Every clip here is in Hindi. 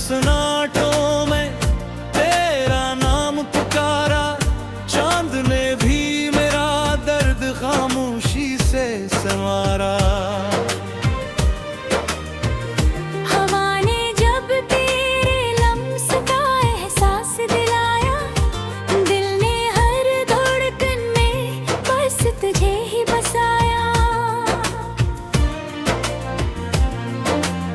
सन्नाटों में तेरा नाम पुकारा, चांद ने भी मेरा दर्द खामोशी से संवारा। हवा ने जब तेरे लम्स का एहसास दिलाया, दिल ने हर धड़कन में बस तुझे ही बसाया।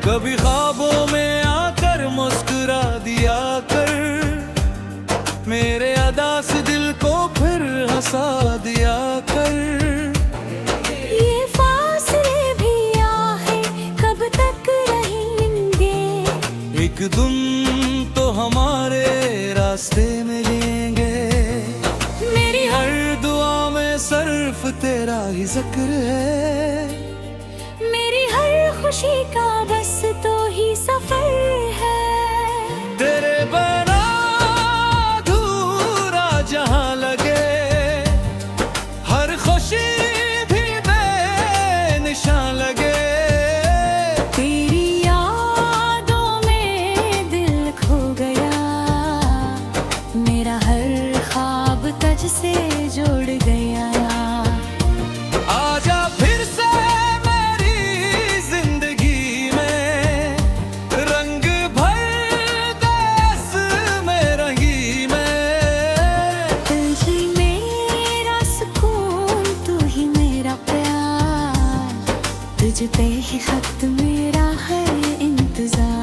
कभी ख्वाबों में आकर मुस्कुरा दिया कर, मेरे अदा से दिल को फिर हंसा दिया कर। ये फासले भी आहे कब तक रहेंगे, एक दिन तो हमारे रास्ते मिलेंगे। मेरी हर दुआ में सिर्फ तेरा ही जिक्र है, मेरी हर खुशी का बस तो ही सफर है। तेरे बिना अधूरा जहां लगे, हर खुशी भी बेनिशान लगे। तेरी यादों में दिल खो गया, मेरा हर ख्वाब तुझ से जुड़ गया। आजा फिर से मेरी जिंदगी में, रंग भर दे इसमें रंगी में। तुझे मेरा सुकून, तू ही मेरा प्यार, तुझ पे ही खत मेरा है इंतजार।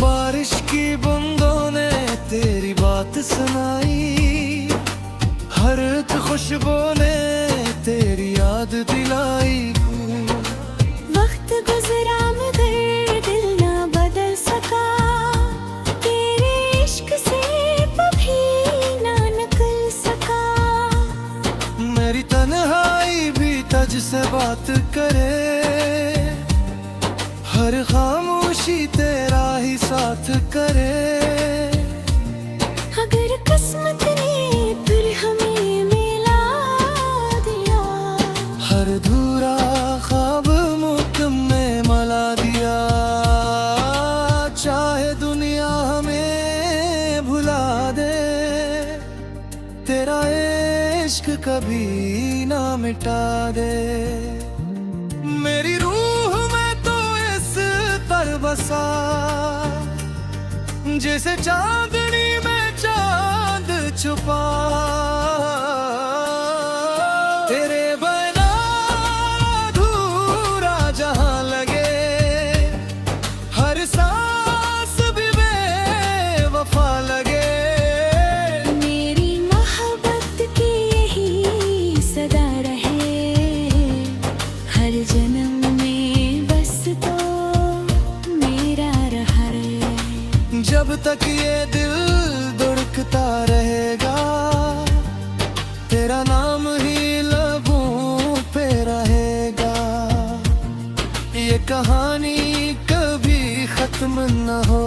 बारिश की बूंदों ने तेरी बात सुनाई, हर एक खुशबू ने तेरी याद दिलाई। वक्त गुजरा मगर दिल ना बदल सका, तेरे इश्क से कभी ना निकल सका। मेरी तन्हाई भी तुझ से बात करे, हर खामोशी तेरा ही साथ करे। अगर किस्मत ने फिर हमें मिला दिया, हर धूरा ख्वाब मुकम में मला दिया। चाहे दुनिया हमें भुला दे, तेरा इश्क कभी ना मिटा दे। मेरी रूह में तो इस तरह बसा, जैसे चांदनी में चांद छुपा। तेरे बिना अधूरा जहां लगे, हर सांस भी बेवफा लगे। मेरी मोहब्बत की यही सदा रहे, हर जन्म में बस तो मेरा रहा रे। जब तक ये दिल धड़कता रहेगा, तेरा नाम ही लबों पे रहेगा। ये कहानी कभी खत्म न हो।